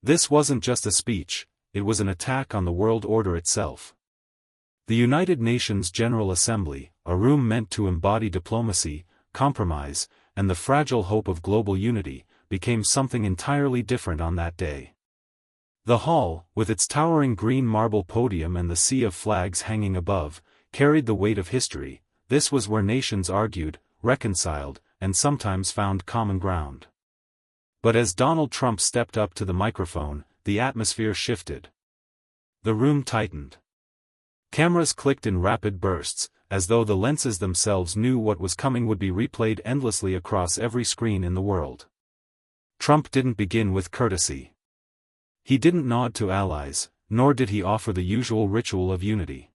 This wasn't just a speech, it was an attack on the world order itself. The United Nations General Assembly, a room meant to embody diplomacy, compromise, and the fragile hope of global unity, became something entirely different on that day. The hall, with its towering green marble podium and the sea of flags hanging above, carried the weight of history. This was where nations argued, reconciled, and sometimes found common ground. But as Donald Trump stepped up to the microphone, the atmosphere shifted. The room tightened. Cameras clicked in rapid bursts, as though the lenses themselves knew what was coming would be replayed endlessly across every screen in the world. Trump didn't begin with courtesy. He didn't nod to allies, nor did he offer the usual ritual of unity.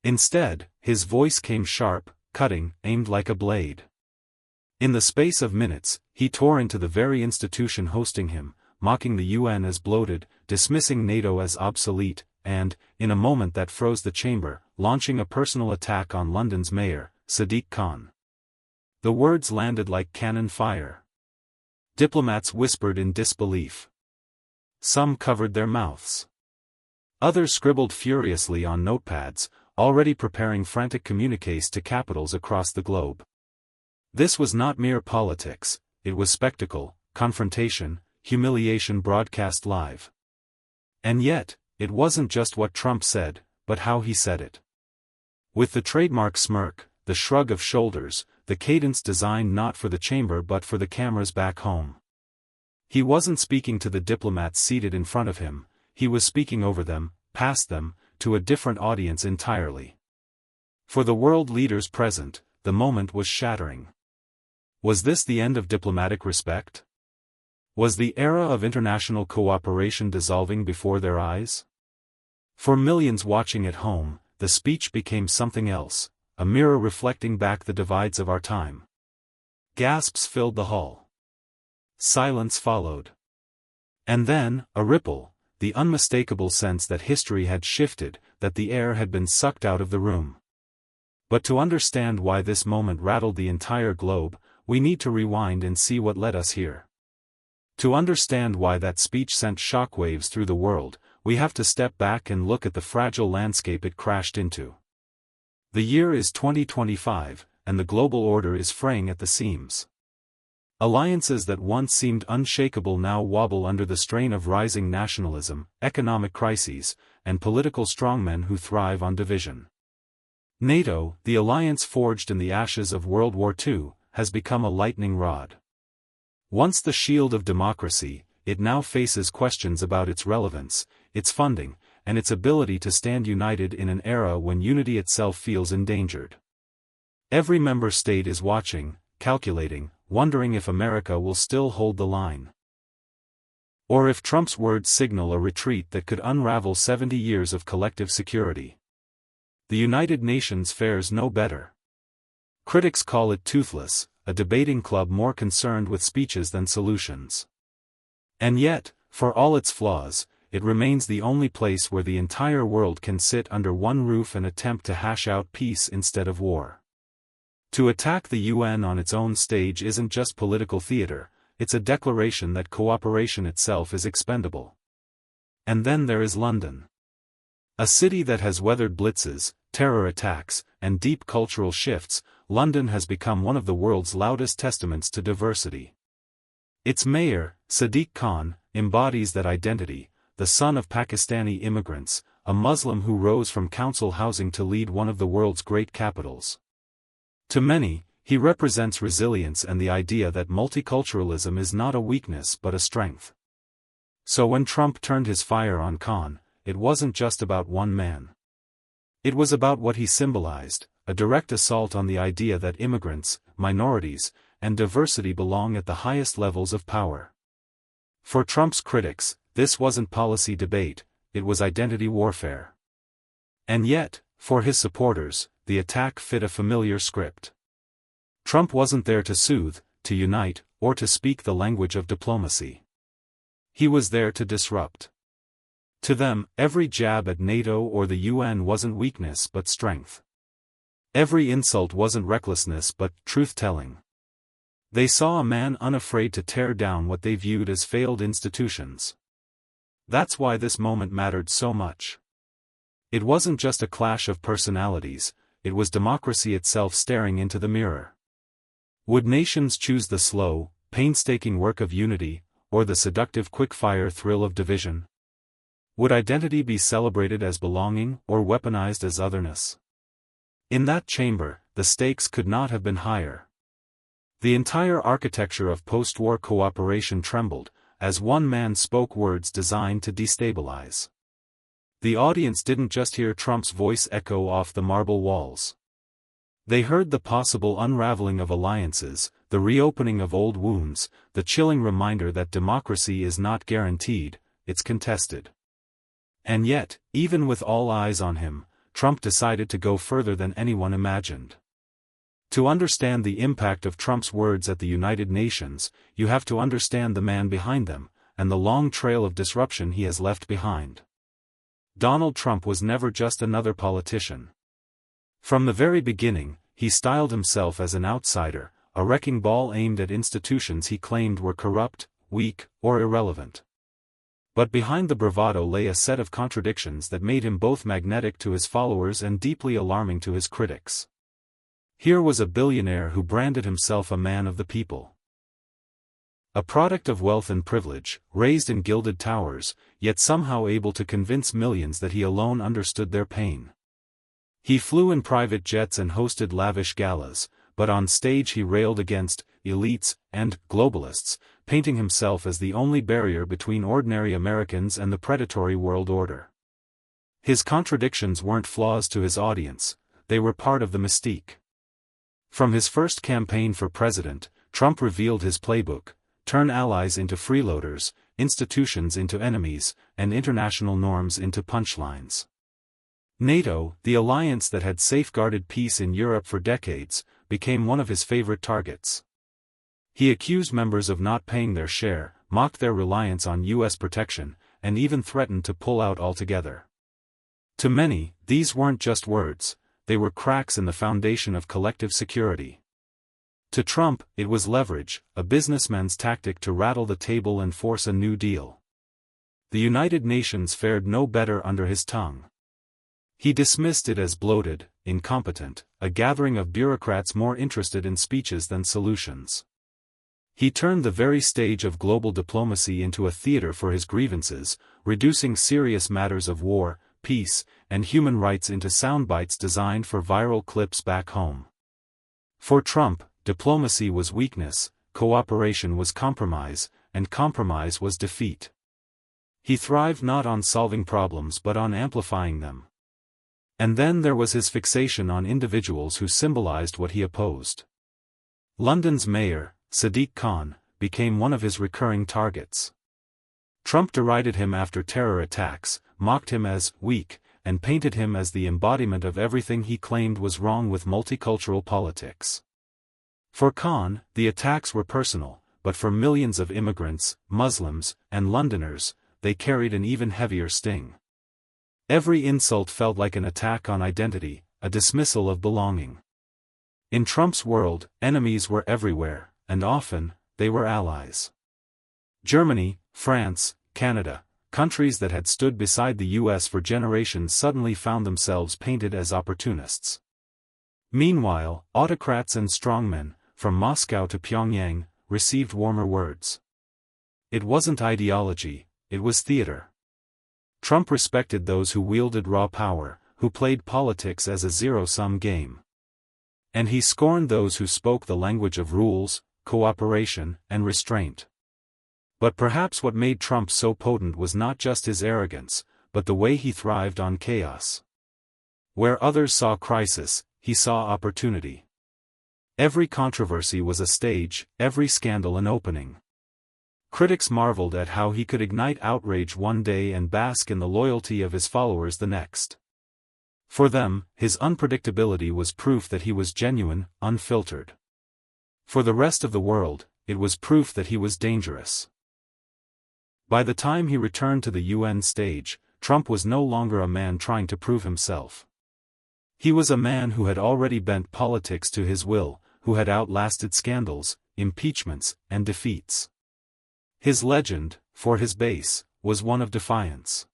Instead, his voice came sharp, cutting, aimed like a blade. In the space of minutes, he tore into the very institution hosting him, mocking the UN as bloated, dismissing NATO as obsolete, and, in a moment that froze the chamber, launching a personal attack on London's mayor, Sadiq Khan. The words landed like cannon fire. Diplomats whispered in disbelief. Some covered their mouths. Others scribbled furiously on notepads, already preparing frantic communiques to capitals across the globe. This was not mere politics, it was spectacle, confrontation, humiliation broadcast live. And yet, it wasn't just what Trump said, but how he said it. With the trademark smirk, the shrug of shoulders, the cadence designed not for the chamber but for the cameras back home. He wasn't speaking to the diplomats seated in front of him, he was speaking over them, past them, to a different audience entirely. For the world leaders present, the moment was shattering. Was this the end of diplomatic respect? Was the era of international cooperation dissolving before their eyes? For millions watching at home, the speech became something else, a mirror reflecting back the divides of our time. Gasps filled the hall. Silence followed. And then, a ripple, the unmistakable sense that history had shifted, that the air had been sucked out of the room. But to understand why this moment rattled the entire globe, we need to rewind and see what led us here. To understand why that speech sent shockwaves through the world, we have to step back and look at the fragile landscape it crashed into. The year is 2025, and the global order is fraying at the seams. Alliances that once seemed unshakable now wobble under the strain of rising nationalism, economic crises, and political strongmen who thrive on division. NATO, the alliance forged in the ashes of World War II, has become a lightning rod. Once the shield of democracy, it now faces questions about its relevance, its funding, and its ability to stand united in an era when unity itself feels endangered. Every member state is watching, calculating, wondering if America will still hold the line. Or if Trump's words signal a retreat that could unravel 70 years of collective security. The United Nations fares no better. Critics call it toothless, a debating club more concerned with speeches than solutions. And yet, for all its flaws, it remains the only place where the entire world can sit under one roof and attempt to hash out peace instead of war. To attack the UN on its own stage isn't just political theater, it's a declaration that cooperation itself is expendable. And then there is London. A city that has weathered blitzes, terror attacks, and deep cultural shifts, London has become one of the world's loudest testaments to diversity. Its mayor, Sadiq Khan, embodies that identity, the son of Pakistani immigrants, a Muslim who rose from council housing to lead one of the world's great capitals. To many, he represents resilience and the idea that multiculturalism is not a weakness but a strength. So when Trump turned his fire on Khan, it wasn't just about one man. It was about what he symbolized, a direct assault on the idea that immigrants, minorities, and diversity belong at the highest levels of power. For Trump's critics, this wasn't policy debate, it was identity warfare. And yet, for his supporters, the attack fit a familiar script. Trump wasn't there to soothe, to unite, or to speak the language of diplomacy. He was there to disrupt. To them, every jab at NATO or the UN wasn't weakness but strength. Every insult wasn't recklessness but truth-telling. They saw a man unafraid to tear down what they viewed as failed institutions. That's why this moment mattered so much. It wasn't just a clash of personalities, it was democracy itself staring into the mirror. Would nations choose the slow, painstaking work of unity, or the seductive quick-fire thrill of division? Would identity be celebrated as belonging or weaponized as otherness? In that chamber, the stakes could not have been higher. The entire architecture of post-war cooperation trembled, as one man spoke words designed to destabilize. The audience didn't just hear Trump's voice echo off the marble walls. They heard the possible unraveling of alliances, the reopening of old wounds, the chilling reminder that democracy is not guaranteed, it's contested. And yet, even with all eyes on him, Trump decided to go further than anyone imagined. To understand the impact of Trump's words at the United Nations, you have to understand the man behind them, and the long trail of disruption he has left behind. Donald Trump was never just another politician. From the very beginning, he styled himself as an outsider, a wrecking ball aimed at institutions he claimed were corrupt, weak, or irrelevant. But behind the bravado lay a set of contradictions that made him both magnetic to his followers and deeply alarming to his critics. Here was a billionaire who branded himself a man of the people. A product of wealth and privilege, raised in gilded towers, yet somehow able to convince millions that he alone understood their pain. He flew in private jets and hosted lavish galas, but on stage he railed against elites and globalists, painting himself as the only barrier between ordinary Americans and the predatory world order. His contradictions weren't flaws to his audience, they were part of the mystique. From his first campaign for president, Trump revealed his playbook: turn allies into freeloaders, institutions into enemies, and international norms into punchlines. NATO, the alliance that had safeguarded peace in Europe for decades, became one of his favorite targets. He accused members of not paying their share, mocked their reliance on U.S. protection, and even threatened to pull out altogether. To many, these weren't just words, they were cracks in the foundation of collective security. To Trump, it was leverage, a businessman's tactic to rattle the table and force a new deal. The United Nations fared no better under his tongue. He dismissed it as bloated, incompetent, a gathering of bureaucrats more interested in speeches than solutions. He turned the very stage of global diplomacy into a theater for his grievances, reducing serious matters of war, peace, and human rights into soundbites designed for viral clips back home. For Trump, diplomacy was weakness, cooperation was compromise, and compromise was defeat. He thrived not on solving problems but on amplifying them. And then there was his fixation on individuals who symbolized what he opposed. London's mayor, Sadiq Khan, became one of his recurring targets. Trump derided him after terror attacks, mocked him as weak, and painted him as the embodiment of everything he claimed was wrong with multicultural politics. For Khan, the attacks were personal, but for millions of immigrants, Muslims, and Londoners, they carried an even heavier sting. Every insult felt like an attack on identity, a dismissal of belonging. In Trump's world, enemies were everywhere, and often, they were allies. Germany, France, Canada, countries that had stood beside the U.S. for generations suddenly found themselves painted as opportunists. Meanwhile, autocrats and strongmen, from Moscow to Pyongyang, received warmer words. It wasn't ideology, it was theater. Trump respected those who wielded raw power, who played politics as a zero-sum game. And he scorned those who spoke the language of rules, cooperation, and restraint. But perhaps what made Trump so potent was not just his arrogance, but the way he thrived on chaos. Where others saw crisis, he saw opportunity. Every controversy was a stage, every scandal an opening. Critics marveled at how he could ignite outrage one day and bask in the loyalty of his followers the next. For them, his unpredictability was proof that he was genuine, unfiltered. For the rest of the world, it was proof that he was dangerous. By the time he returned to the UN stage, Trump was no longer a man trying to prove himself. He was a man who had already bent politics to his will, who had outlasted scandals, impeachments, and defeats. His legend, for his base, was one of defiance.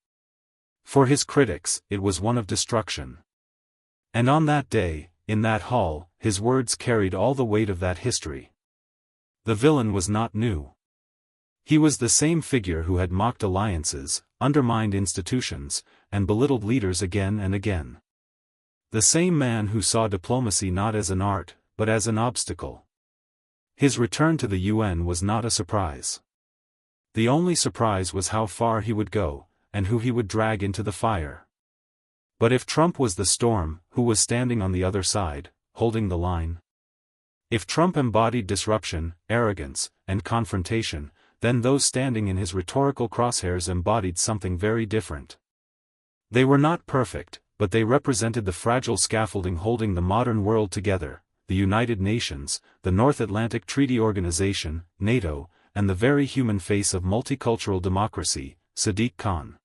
For his critics, it was one of destruction. And on that day, in that hall, his words carried all the weight of that history. The villain was not new. He was the same figure who had mocked alliances, undermined institutions, and belittled leaders again and again. The same man who saw diplomacy not as an art, but as an obstacle. His return to the UN was not a surprise. The only surprise was how far he would go, and who he would drag into the fire. But if Trump was the storm, who was standing on the other side, holding the line? If Trump embodied disruption, arrogance, and confrontation, then those standing in his rhetorical crosshairs embodied something very different. They were not perfect, but they represented the fragile scaffolding holding the modern world together, the United Nations, the North Atlantic Treaty Organization, NATO, and the very human face of multicultural democracy, Sadiq Khan.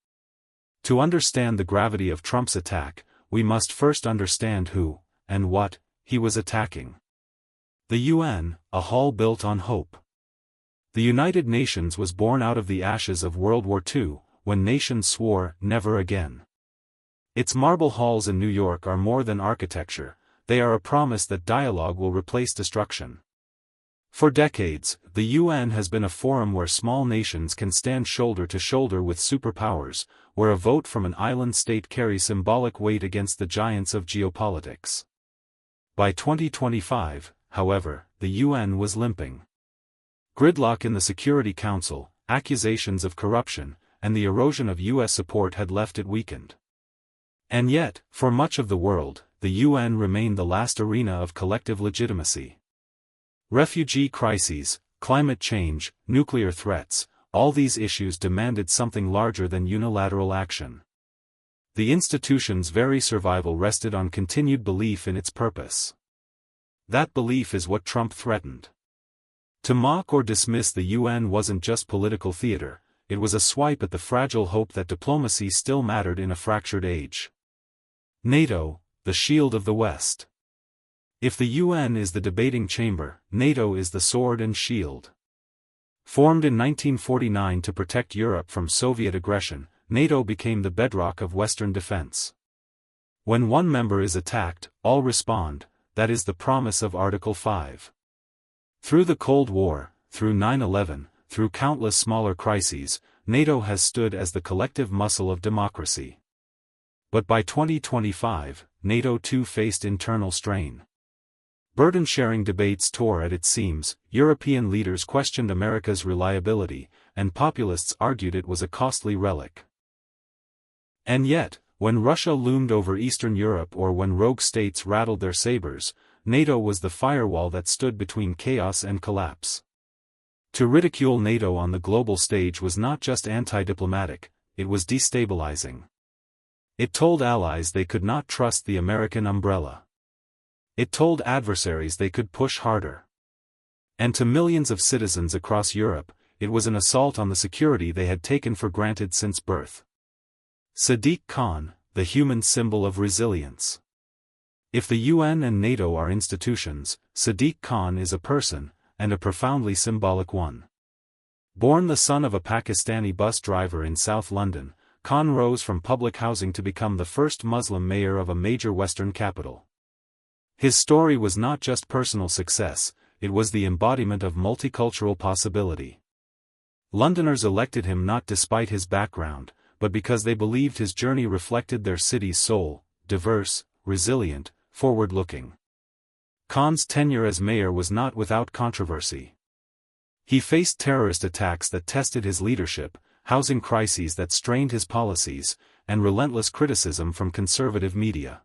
To understand the gravity of Trump's attack, we must first understand who, and what, he was attacking. The UN, a hall built on hope. The United Nations was born out of the ashes of World War II, when nations swore, never again. Its marble halls in New York are more than architecture, they are a promise that dialogue will replace destruction. For decades, the UN has been a forum where small nations can stand shoulder to shoulder with superpowers, where a vote from an island state carries symbolic weight against the giants of geopolitics. By 2025, however, the UN was limping. Gridlock in the Security Council, accusations of corruption, and the erosion of US support had left it weakened. And yet, for much of the world, the UN remained the last arena of collective legitimacy. Refugee crises, climate change, nuclear threats, all these issues demanded something larger than unilateral action. The institution's very survival rested on continued belief in its purpose. That belief is what Trump threatened. To mock or dismiss the UN wasn't just political theater, it was a swipe at the fragile hope that diplomacy still mattered in a fractured age. NATO, the shield of the West. If the UN is the debating chamber, NATO is the sword and shield. Formed in 1949 to protect Europe from Soviet aggression, NATO became the bedrock of Western defense. When one member is attacked, all respond, that is the promise of Article 5. Through the Cold War, through 9/11, through countless smaller crises, NATO has stood as the collective muscle of democracy. But by 2025, NATO too faced internal strain. Burden-sharing debates tore at its seams, European leaders questioned America's reliability, and populists argued it was a costly relic. And yet, when Russia loomed over Eastern Europe or when rogue states rattled their sabers, NATO was the firewall that stood between chaos and collapse. To ridicule NATO on the global stage was not just anti-diplomatic, it was destabilizing. It told allies they could not trust the American umbrella. It told adversaries they could push harder. And to millions of citizens across Europe, it was an assault on the security they had taken for granted since birth. Sadiq Khan, the human symbol of resilience. If the UN and NATO are institutions, Sadiq Khan is a person, and a profoundly symbolic one. Born the son of a Pakistani bus driver in South London, Khan rose from public housing to become the first Muslim mayor of a major Western capital. His story was not just personal success, it was the embodiment of multicultural possibility. Londoners elected him not despite his background, but because they believed his journey reflected their city's soul, diverse, resilient, forward-looking. Khan's tenure as mayor was not without controversy. He faced terrorist attacks that tested his leadership, housing crises that strained his policies, and relentless criticism from conservative media.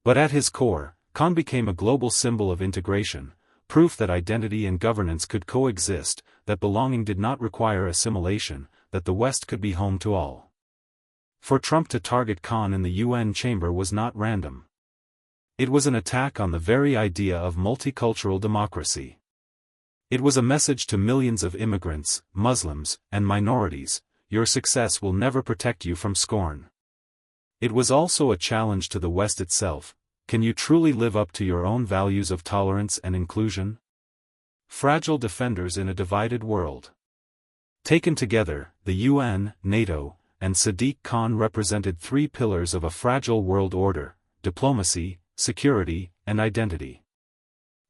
But at his core, Khan became a global symbol of integration, proof that identity and governance could coexist, that belonging did not require assimilation, that the West could be home to all. For Trump to target Khan in the UN chamber was not random. It was an attack on the very idea of multicultural democracy. It was a message to millions of immigrants, Muslims, and minorities: your success will never protect you from scorn. It was also a challenge to the West itself: can you truly live up to your own values of tolerance and inclusion? Fragile defenders in a divided world. Taken together, the UN, NATO, and Sadiq Khan represented three pillars of a fragile world order: diplomacy, security, and identity.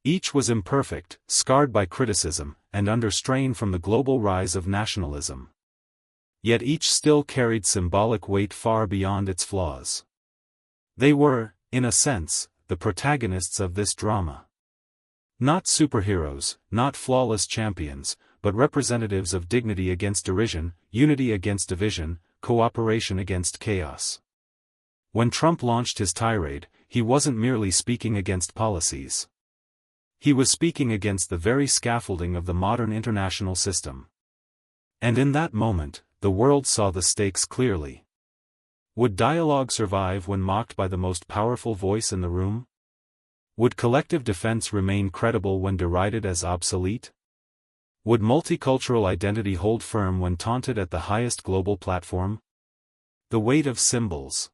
Each was imperfect, scarred by criticism, and under strain from the global rise of nationalism. Yet each still carried symbolic weight far beyond its flaws. They were, in a sense, the protagonists of this drama. Not superheroes, not flawless champions, but representatives of dignity against derision, unity against division, cooperation against chaos. When Trump launched his tirade, he wasn't merely speaking against policies. He was speaking against the very scaffolding of the modern international system. And in that moment, the world saw the stakes clearly. Would dialogue survive when mocked by the most powerful voice in the room? Would collective defense remain credible when derided as obsolete? Would multicultural identity hold firm when taunted at the highest global platform? The weight of symbols.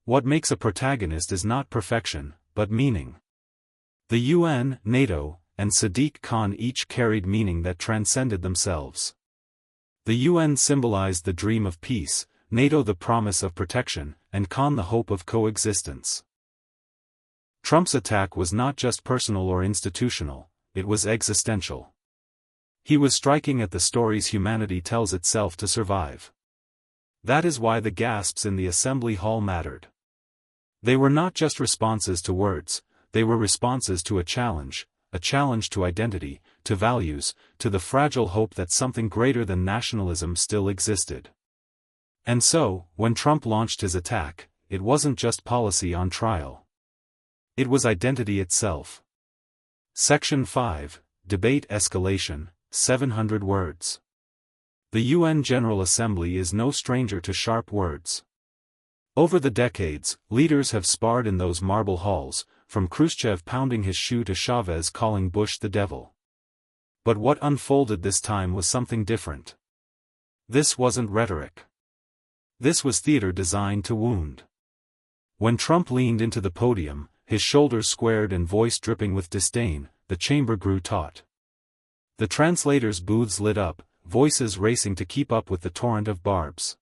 What makes a protagonist is not perfection, but meaning. The UN, NATO, and Sadiq Khan each carried meaning that transcended themselves. The UN symbolized the dream of peace, NATO the promise of protection, and Khan the hope of coexistence. Trump's attack was not just personal or institutional, it was existential. He was striking at the stories humanity tells itself to survive. That is why the gasps in the assembly hall mattered. They were not just responses to words, they were responses to a challenge to identity, to values, to the fragile hope that something greater than nationalism still existed. And so, when Trump launched his attack, it wasn't just policy on trial. It was identity itself. Section 5, Debate Escalation, 700 words. The UN General Assembly is no stranger to sharp words. Over the decades, leaders have sparred in those marble halls, from Khrushchev pounding his shoe to Chavez calling Bush the devil. But what unfolded this time was something different. This wasn't rhetoric. This was theater designed to wound. When Trump leaned into the podium, his shoulders squared and voice dripping with disdain, the chamber grew taut. The translators' booths lit up, voices racing to keep up with the torrent of barbs.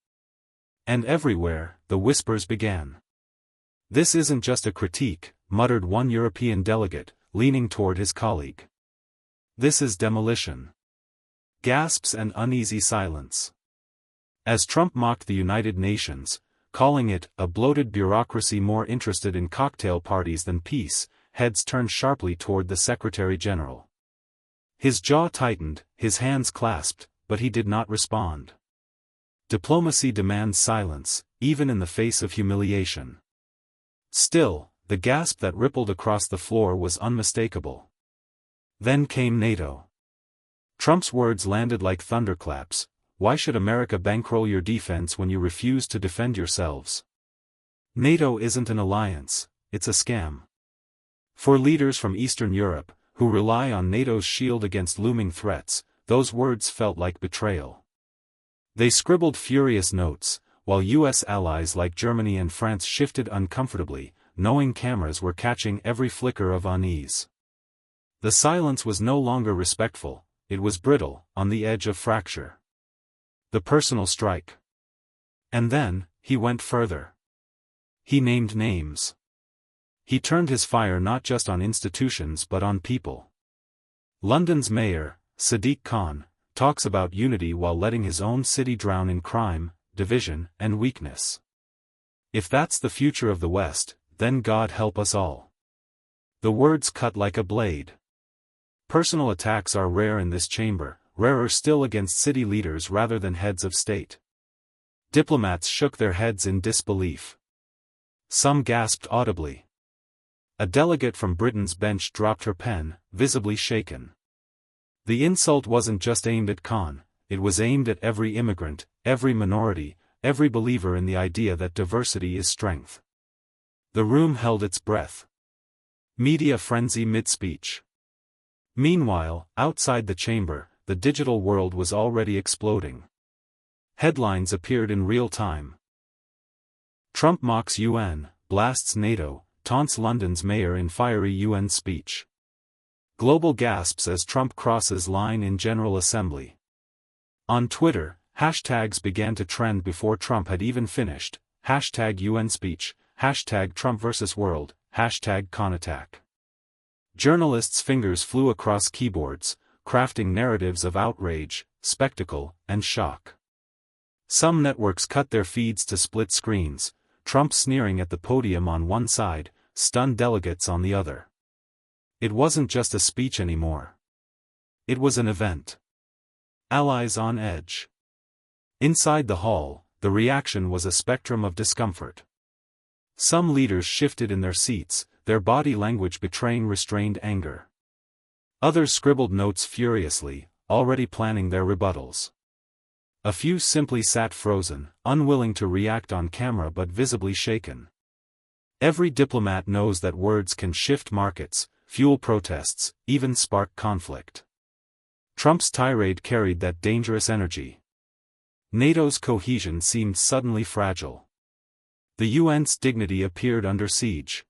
And everywhere, the whispers began. "This isn't just a critique," muttered one European delegate, leaning toward his colleague. "This is demolition." Gasps and uneasy silence. As Trump mocked the United Nations, calling it a bloated bureaucracy more interested in cocktail parties than peace, heads turned sharply toward the Secretary General. His jaw tightened, his hands clasped, but he did not respond. Diplomacy demands silence, even in the face of humiliation. Still, the gasp that rippled across the floor was unmistakable. Then came NATO. Trump's words landed like thunderclaps. "Why should America bankroll your defense when you refuse to defend yourselves? NATO isn't an alliance, it's a scam." For leaders from Eastern Europe, who rely on NATO's shield against looming threats, those words felt like betrayal. They scribbled furious notes, while US allies like Germany and France shifted uncomfortably, knowing cameras were catching every flicker of unease. The silence was no longer respectful, it was brittle, on the edge of fracture. The personal strike. And then, he went further. He named names. He turned his fire not just on institutions but on people. London's mayor, Sadiq Khan, talks about unity while letting his own city drown in crime, division, and weakness. If that's the future of the West, then God help us all. The words cut like a blade. Personal attacks are rare in this chamber, rarer still against city leaders rather than heads of state. Diplomats shook their heads in disbelief. Some gasped audibly. A delegate from Britain's bench dropped her pen, visibly shaken. The insult wasn't just aimed at Khan, it was aimed at every immigrant, every minority, every believer in the idea that diversity is strength. The room held its breath. Media frenzy mid-speech. Meanwhile, outside the chamber, the digital world was already exploding. Headlines appeared in real time. Trump mocks UN, blasts NATO, taunts London's mayor in fiery UN speech. Global gasps as Trump crosses line in General Assembly. On Twitter, hashtags began to trend before Trump had even finished. Hashtag UN speech, hashtag Trump vs. World, hashtag Khan attack. Journalists' fingers flew across keyboards, crafting narratives of outrage, spectacle, and shock. Some networks cut their feeds to split screens, Trump sneering at the podium on one side, stunned delegates on the other. It wasn't just a speech anymore. It was an event. Allies on edge. Inside the hall, the reaction was a spectrum of discomfort. Some leaders shifted in their seats, their body language betraying restrained anger. Others scribbled notes furiously, already planning their rebuttals. A few simply sat frozen, unwilling to react on camera but visibly shaken. Every diplomat knows that words can shift markets, fuel protests, even spark conflict. Trump's tirade carried that dangerous energy. NATO's cohesion seemed suddenly fragile. The UN's dignity appeared under siege.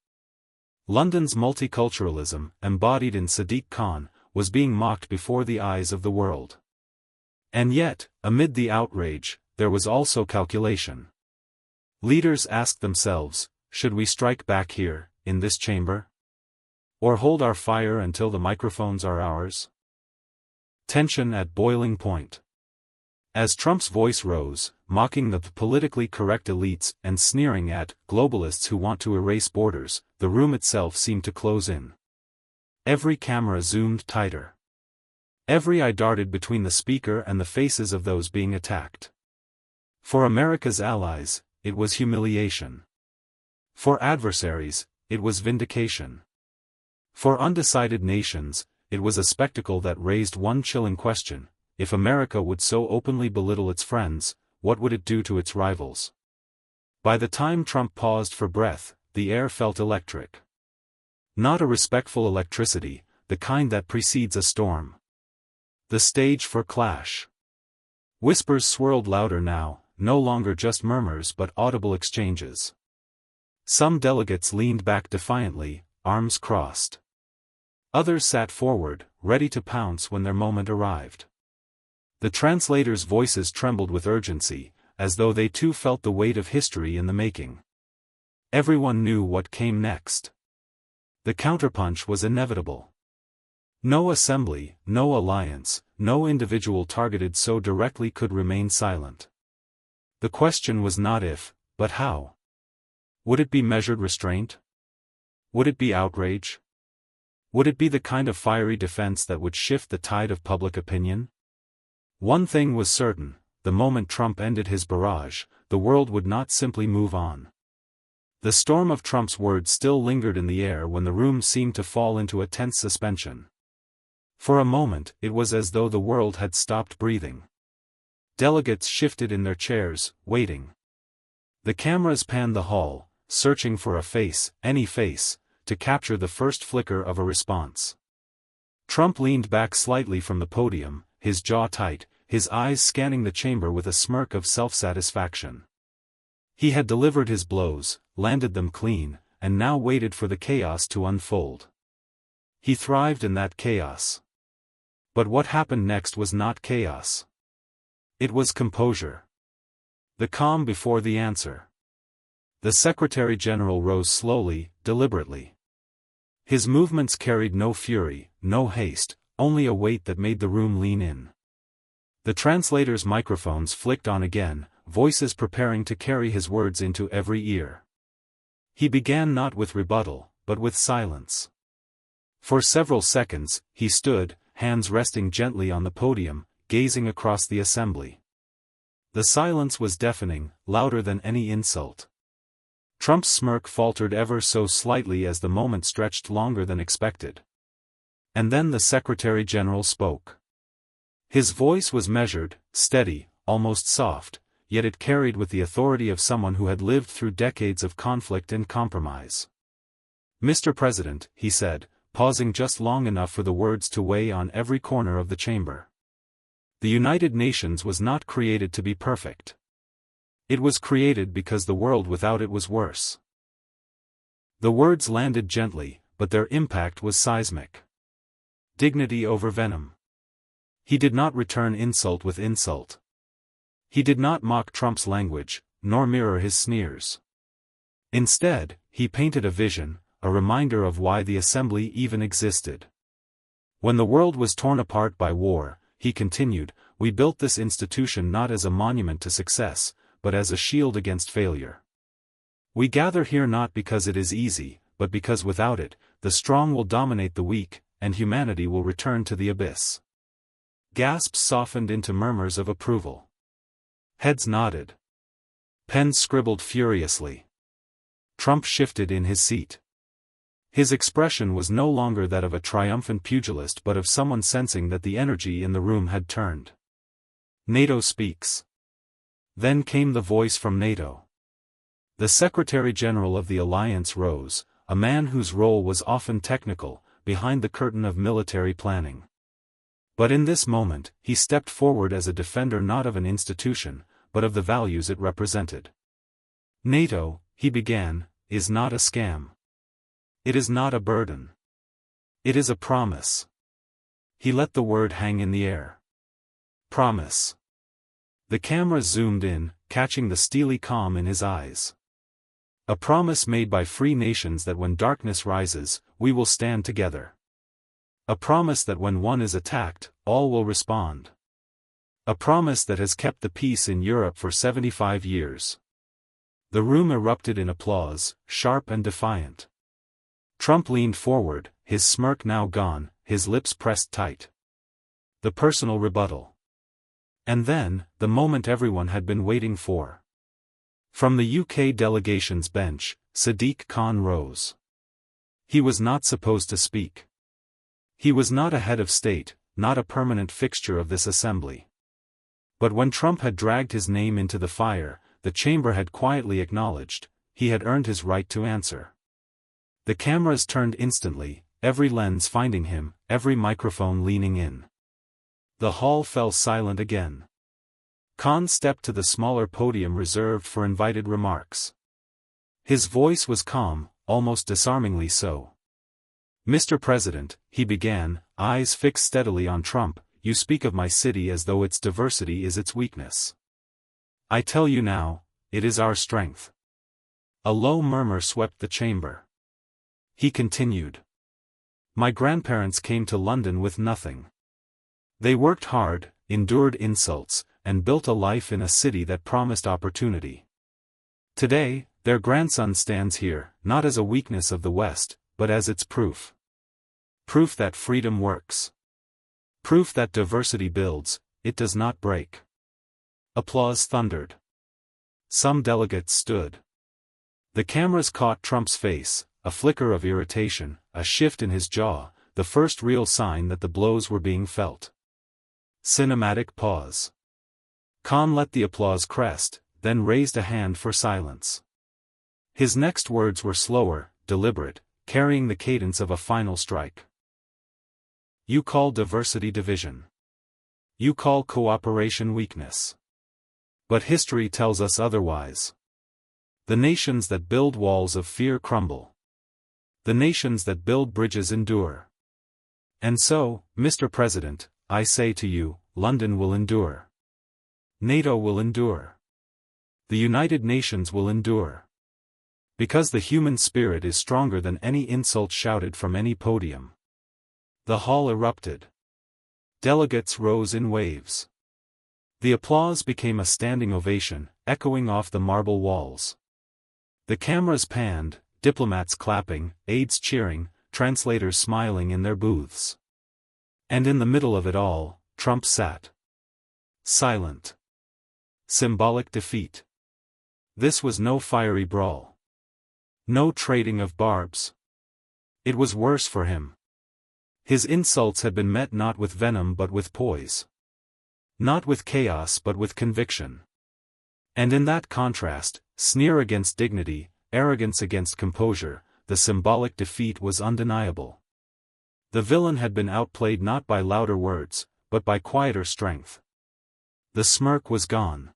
London's multiculturalism, embodied in Sadiq Khan, was being mocked before the eyes of the world. And yet, amid the outrage, there was also calculation. Leaders asked themselves, should we strike back here, in this chamber? Or hold our fire until the microphones are ours? Tension at boiling point. As Trump's voice rose, mocking the politically correct elites and sneering at globalists who want to erase borders, the room itself seemed to close in. Every camera zoomed tighter. Every eye darted between the speaker and the faces of those being attacked. For America's allies, it was humiliation. For adversaries, it was vindication. For undecided nations, it was a spectacle that raised one chilling question: if America would so openly belittle its friends, what would it do to its rivals? By the time Trump paused for breath, the air felt electric. Not a respectful electricity, the kind that precedes a storm. The stage for clash. Whispers swirled louder now, no longer just murmurs but audible exchanges. Some delegates leaned back defiantly, arms crossed. Others sat forward, ready to pounce when their moment arrived. The translators' voices trembled with urgency, as though they too felt the weight of history in the making. Everyone knew what came next. The counterpunch was inevitable. No assembly, no alliance, no individual targeted so directly could remain silent. The question was not if, but how. Would it be measured restraint? Would it be outrage? Would it be the kind of fiery defense that would shift the tide of public opinion? One thing was certain: the moment Trump ended his barrage, the world would not simply move on. The storm of Trump's words still lingered in the air when the room seemed to fall into a tense suspension. For a moment, it was as though the world had stopped breathing. Delegates shifted in their chairs, waiting. The cameras panned the hall, searching for a face, any face, to capture the first flicker of a response. Trump leaned back slightly from the podium, his jaw tight, his eyes scanning the chamber with a smirk of self-satisfaction. He had delivered his blows, landed them clean, and now waited for the chaos to unfold. He thrived in that chaos. But what happened next was not chaos. It was composure. The calm before the answer. The Secretary General rose slowly, deliberately. His movements carried no fury, no haste, only a weight that made the room lean in. The translators' microphones flicked on again, voices preparing to carry his words into every ear. He began not with rebuttal, but with silence. For several seconds, he stood, hands resting gently on the podium, gazing across the assembly. The silence was deafening, louder than any insult. Trump's smirk faltered ever so slightly as the moment stretched longer than expected. And then the Secretary General spoke. His voice was measured, steady, almost soft, yet it carried with the authority of someone who had lived through decades of conflict and compromise. "Mr. President," he said, pausing just long enough for the words to weigh on every corner of the chamber. "The United Nations was not created to be perfect. It was created because the world without it was worse." The words landed gently, but their impact was seismic. Dignity over venom. He did not return insult with insult. He did not mock Trump's language, nor mirror his sneers. Instead, he painted a vision, a reminder of why the assembly even existed. When the world was torn apart by war, he continued, we built this institution not as a monument to success, but as a shield against failure. We gather here not because it is easy, but because without it, the strong will dominate the weak, and humanity will return to the abyss. Gasps softened into murmurs of approval. Heads nodded. Pens scribbled furiously. Trump shifted in his seat. His expression was no longer that of a triumphant pugilist but of someone sensing that the energy in the room had turned. NATO speaks. Then came the voice from NATO. The Secretary-General of the Alliance rose, a man whose role was often technical, behind the curtain of military planning. But in this moment, he stepped forward as a defender not of an institution, but of the values it represented. NATO, he began, is not a scam. It is not a burden. It is a promise. He let the word hang in the air. Promise. The camera zoomed in, catching the steely calm in his eyes. A promise made by free nations that when darkness rises, we will stand together. A promise that when one is attacked, all will respond. A promise that has kept the peace in Europe for 75 years. The room erupted in applause, sharp and defiant. Trump leaned forward, his smirk now gone, his lips pressed tight. The personal rebuttal. And then, the moment everyone had been waiting for. From the UK delegation's bench, Sadiq Khan rose. He was not supposed to speak. He was not a head of state, not a permanent fixture of this assembly. But when Trump had dragged his name into the fire, the chamber had quietly acknowledged, he had earned his right to answer. The cameras turned instantly, every lens finding him, every microphone leaning in. The hall fell silent again. Khan stepped to the smaller podium reserved for invited remarks. His voice was calm, almost disarmingly so. Mr. President, he began, eyes fixed steadily on Trump, you speak of my city as though its diversity is its weakness. I tell you now, it is our strength. A low murmur swept the chamber. He continued. My grandparents came to London with nothing. They worked hard, endured insults, and built a life in a city that promised opportunity. Today, their grandson stands here, not as a weakness of the West, but as its proof. Proof that freedom works. Proof that diversity builds, it does not break. Applause thundered. Some delegates stood. The cameras caught Trump's face, a flicker of irritation, a shift in his jaw, the first real sign that the blows were being felt. Cinematic pause. Khan let the applause crest, then raised a hand for silence. His next words were slower, deliberate, carrying the cadence of a final strike. You call diversity division. You call cooperation weakness. But history tells us otherwise. The nations that build walls of fear crumble. The nations that build bridges endure. And so, Mr. President, I say to you, London will endure. NATO will endure. The United Nations will endure. Because the human spirit is stronger than any insult shouted from any podium. The hall erupted. Delegates rose in waves. The applause became a standing ovation, echoing off the marble walls. The cameras panned, diplomats clapping, aides cheering, translators smiling in their booths. And in the middle of it all, Trump sat. Silent. Symbolic defeat. This was no fiery brawl. No trading of barbs. It was worse for him. His insults had been met not with venom but with poise. Not with chaos but with conviction. And in that contrast, sneer against dignity, arrogance against composure, the symbolic defeat was undeniable. The villain had been outplayed not by louder words, but by quieter strength. The smirk was gone.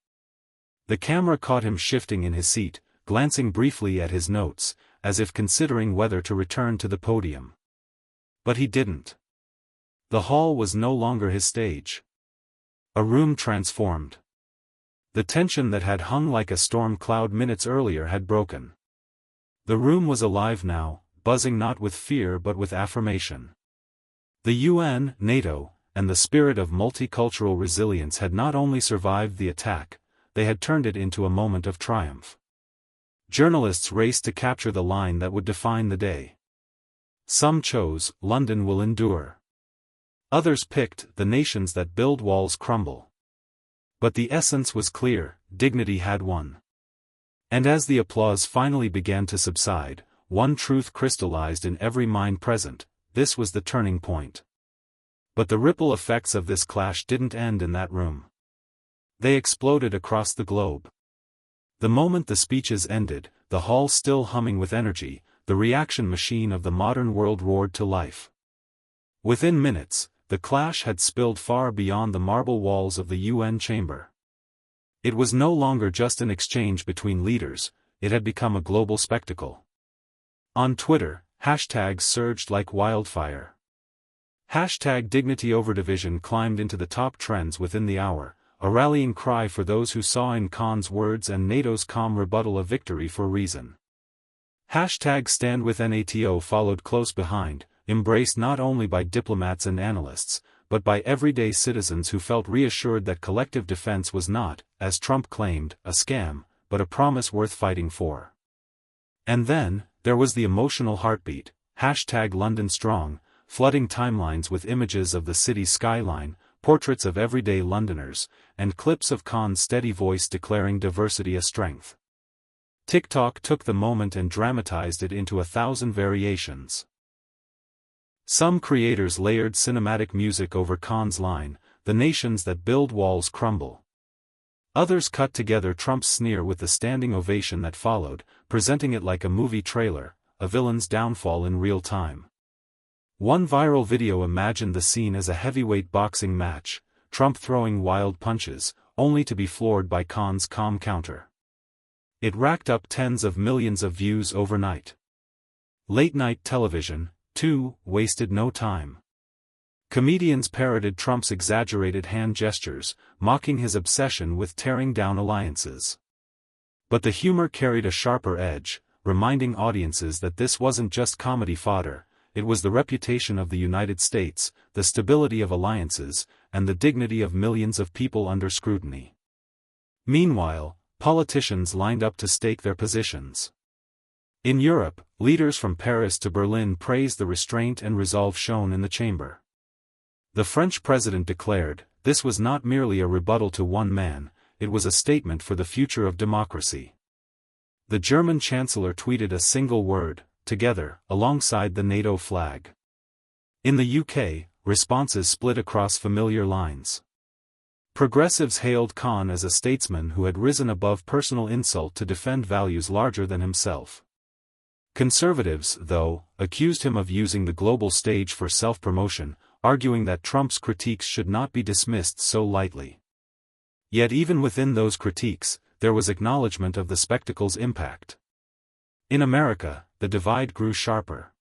The camera caught him shifting in his seat, glancing briefly at his notes, as if considering whether to return to the podium. But he didn't. The hall was no longer his stage. A room transformed. The tension that had hung like a storm cloud minutes earlier had broken. The room was alive now, buzzing not with fear but with affirmation. The UN, NATO, and the spirit of multicultural resilience had not only survived the attack, they had turned it into a moment of triumph. Journalists raced to capture the line that would define the day. Some chose, "London will endure." Others picked, "The nations that build walls crumble." But the essence was clear, dignity had won. And as the applause finally began to subside, one truth crystallized in every mind present: this was the turning point. But the ripple effects of this clash didn't end in that room. They exploded across the globe. The moment the speeches ended, the hall still humming with energy, the reaction machine of the modern world roared to life. Within minutes, the clash had spilled far beyond the marble walls of the UN chamber. It was no longer just an exchange between leaders, it had become a global spectacle. On Twitter, hashtags surged like wildfire. Hashtag dignity over division climbed into the top trends within the hour, a rallying cry for those who saw in Khan's words and NATO's calm rebuttal a victory for reason. Hashtag stand with NATO followed close behind, embraced not only by diplomats and analysts, but by everyday citizens who felt reassured that collective defense was not, as Trump claimed, a scam, but a promise worth fighting for. And then, there was the emotional heartbeat, hashtag London Strong, flooding timelines with images of the city's skyline, portraits of everyday Londoners, and clips of Khan's steady voice declaring diversity a strength. TikTok took the moment and dramatized it into 1,000 variations. Some creators layered cinematic music over Khan's line, "The nations that build walls crumble." Others cut together Trump's sneer with the standing ovation that followed, presenting it like a movie trailer, a villain's downfall in real time. One viral video imagined the scene as a heavyweight boxing match, Trump throwing wild punches, only to be floored by Khan's calm counter. It racked up tens of millions of views overnight. Late-night television, too, wasted no time. Comedians parroted Trump's exaggerated hand gestures, mocking his obsession with tearing down alliances. But the humor carried a sharper edge, reminding audiences that this wasn't just comedy fodder, it was the reputation of the United States, the stability of alliances, and the dignity of millions of people under scrutiny. Meanwhile, politicians lined up to stake their positions. In Europe, leaders from Paris to Berlin praised the restraint and resolve shown in the chamber. The French president declared, this was not merely a rebuttal to one man, it was a statement for the future of democracy. The German chancellor tweeted a single word, "Together," alongside the NATO flag. In the UK, responses split across familiar lines. Progressives hailed Khan as a statesman who had risen above personal insult to defend values larger than himself. Conservatives, though, accused him of using the global stage for self-promotion, arguing that Trump's critiques should not be dismissed so lightly. Yet even within those critiques, there was acknowledgement of the spectacle's impact. In America, the divide grew sharper.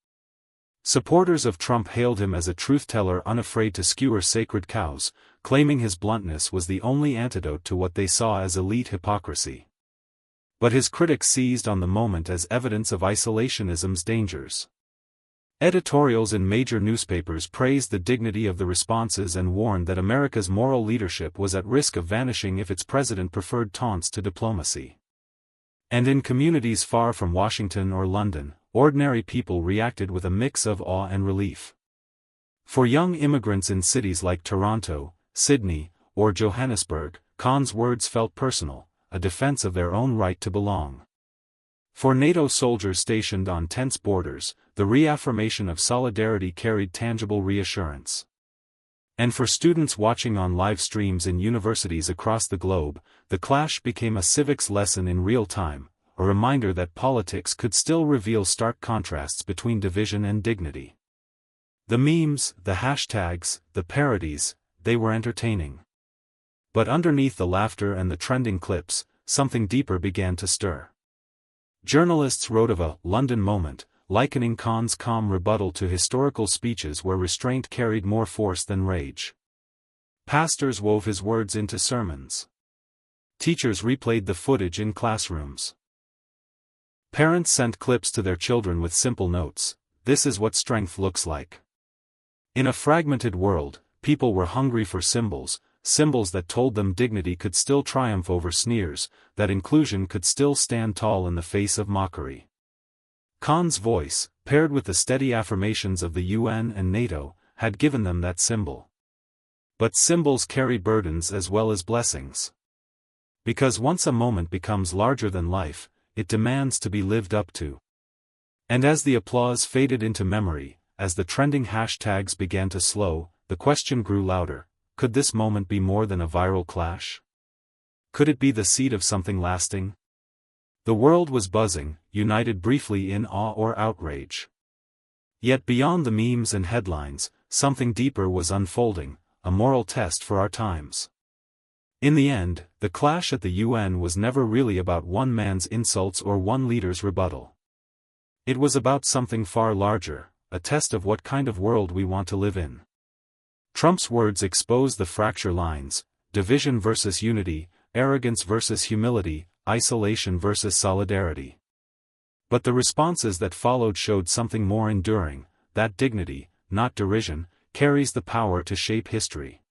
Supporters of Trump hailed him as a truth-teller unafraid to skewer sacred cows, claiming his bluntness was the only antidote to what they saw as elite hypocrisy. But his critics seized on the moment as evidence of isolationism's dangers. Editorials in major newspapers praised the dignity of the responses and warned that America's moral leadership was at risk of vanishing if its president preferred taunts to diplomacy. And in communities far from Washington or London, ordinary people reacted with a mix of awe and relief. For young immigrants in cities like Toronto, Sydney, or Johannesburg, Khan's words felt personal, a defense of their own right to belong. For NATO soldiers stationed on tense borders, the reaffirmation of solidarity carried tangible reassurance. And for students watching on live streams in universities across the globe, the clash became a civics lesson in real time, a reminder that politics could still reveal stark contrasts between division and dignity. The memes, the hashtags, the parodies, they were entertaining. But underneath the laughter and the trending clips, something deeper began to stir. Journalists wrote of a London moment, likening Khan's calm rebuttal to historical speeches where restraint carried more force than rage. Pastors wove his words into sermons. Teachers replayed the footage in classrooms. Parents sent clips to their children with simple notes: "This is what strength looks like." In a fragmented world, people were hungry for symbols, symbols that told them dignity could still triumph over sneers, that inclusion could still stand tall in the face of mockery. Khan's voice, paired with the steady affirmations of the UN and NATO, had given them that symbol. But symbols carry burdens as well as blessings. Because once a moment becomes larger than life, it demands to be lived up to. And as the applause faded into memory, as the trending hashtags began to slow, the question grew louder: could this moment be more than a viral clash? Could it be the seed of something lasting? The world was buzzing, united briefly in awe or outrage. Yet beyond the memes and headlines, something deeper was unfolding, a moral test for our times. In the end, the clash at the UN was never really about one man's insults or one leader's rebuttal. It was about something far larger, a test of what kind of world we want to live in. Trump's words exposed the fracture lines: division versus unity, arrogance versus humility, isolation versus solidarity. But the responses that followed showed something more enduring: that dignity, not derision, carries the power to shape history.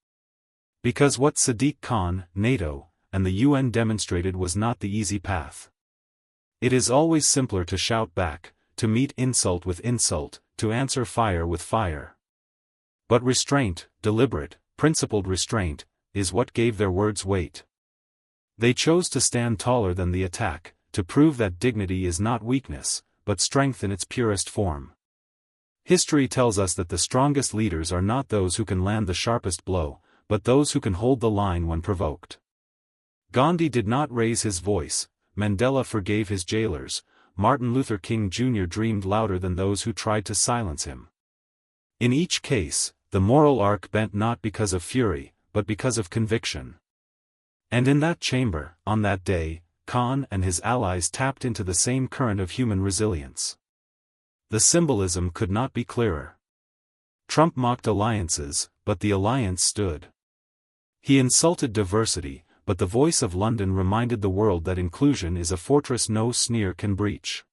Because what Sadiq Khan, NATO, and the UN demonstrated was not the easy path. It is always simpler to shout back, to meet insult with insult, to answer fire with fire. But restraint, deliberate, principled restraint, is what gave their words weight. They chose to stand taller than the attack, to prove that dignity is not weakness, but strength in its purest form. History tells us that the strongest leaders are not those who can land the sharpest blow, but those who can hold the line when provoked. Gandhi did not raise his voice, Mandela forgave his jailers, Martin Luther King Jr. dreamed louder than those who tried to silence him. In each case, the moral arc bent not because of fury, but because of conviction. And in that chamber, on that day, Khan and his allies tapped into the same current of human resilience. The symbolism could not be clearer. Trump mocked alliances, but the alliance stood. He insulted diversity, but the voice of London reminded the world that inclusion is a fortress no sneer can breach.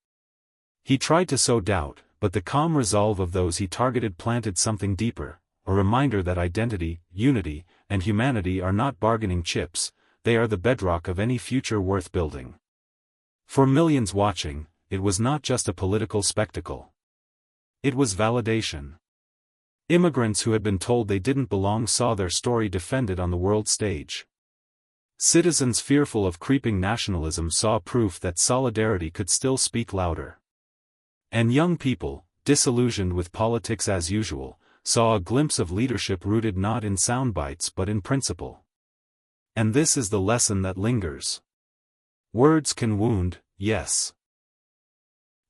He tried to sow doubt, but the calm resolve of those he targeted planted something deeper, a reminder that identity, unity, and humanity are not bargaining chips, they are the bedrock of any future worth building. For millions watching, it was not just a political spectacle. It was validation. Immigrants who had been told they didn't belong saw their story defended on the world stage. Citizens fearful of creeping nationalism saw proof that solidarity could still speak louder. And young people, disillusioned with politics as usual, saw a glimpse of leadership rooted not in soundbites but in principle. And this is the lesson that lingers. Words can wound, yes.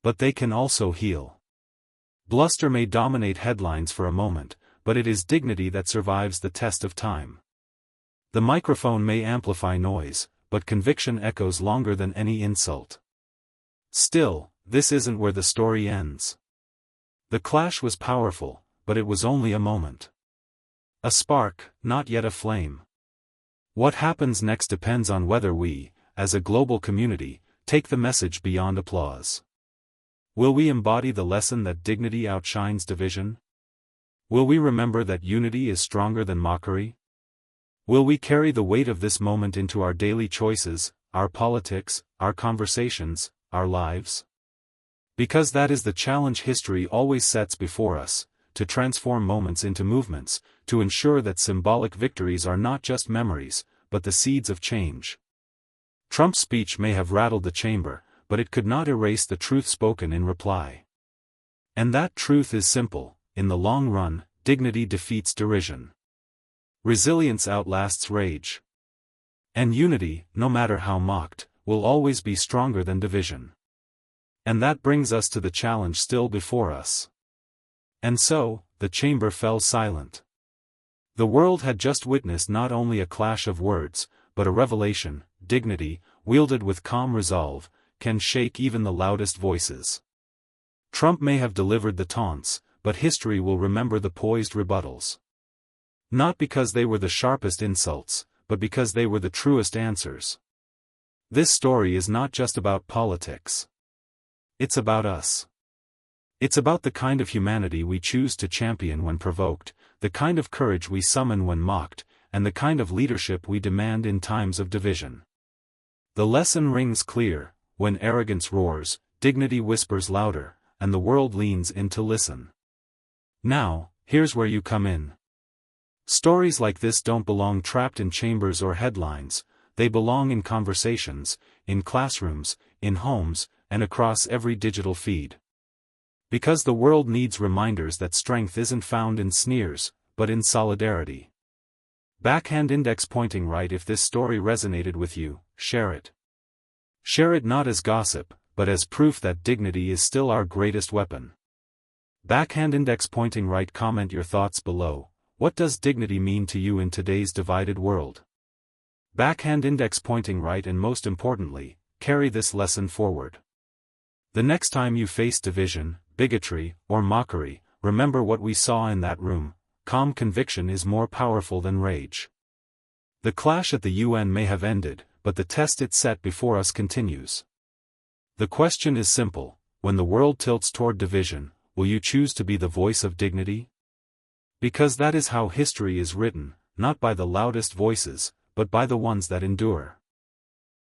But they can also heal. Bluster may dominate headlines for a moment, but it is dignity that survives the test of time. The microphone may amplify noise, but conviction echoes longer than any insult. Still, this isn't where the story ends. The clash was powerful, but it was only a moment. A spark, not yet a flame. What happens next depends on whether we, as a global community, take the message beyond applause. Will we embody the lesson that dignity outshines division? Will we remember that unity is stronger than mockery? Will we carry the weight of this moment into our daily choices, our politics, our conversations, our lives? Because that is the challenge history always sets before us, to transform moments into movements, to ensure that symbolic victories are not just memories, but the seeds of change. Trump's speech may have rattled the chamber, but it could not erase the truth spoken in reply. And that truth is simple: in the long run, dignity defeats derision. Resilience outlasts rage. And unity, no matter how mocked, will always be stronger than division. And that brings us to the challenge still before us. And so, the chamber fell silent. The world had just witnessed not only a clash of words, but a revelation: dignity, wielded with calm resolve, can shake even the loudest voices. Trump may have delivered the taunts, but history will remember the poised rebuttals. Not because they were the sharpest insults, but because they were the truest answers. This story is not just about politics. It's about us. It's about the kind of humanity we choose to champion when provoked, the kind of courage we summon when mocked, and the kind of leadership we demand in times of division. The lesson rings clear: when arrogance roars, dignity whispers louder, and the world leans in to listen. Now, here's where you come in. Stories like this don't belong trapped in chambers or headlines, they belong in conversations, in classrooms, in homes, and across every digital feed. Because the world needs reminders that strength isn't found in sneers, but in solidarity. Backhand index pointing right. If this story resonated with you, share it. Share it not as gossip, but as proof that dignity is still our greatest weapon. Backhand index pointing right. Comment your thoughts below. What does dignity mean to you in today's divided world? Backhand index pointing right. And most importantly, carry this lesson forward. The next time you face division, bigotry, or mockery, remember what we saw in that room: calm conviction is more powerful than rage. The clash at the UN may have ended, but the test it set before us continues. The question is simple: when the world tilts toward division, will you choose to be the voice of dignity? Because that is how history is written, not by the loudest voices, but by the ones that endure.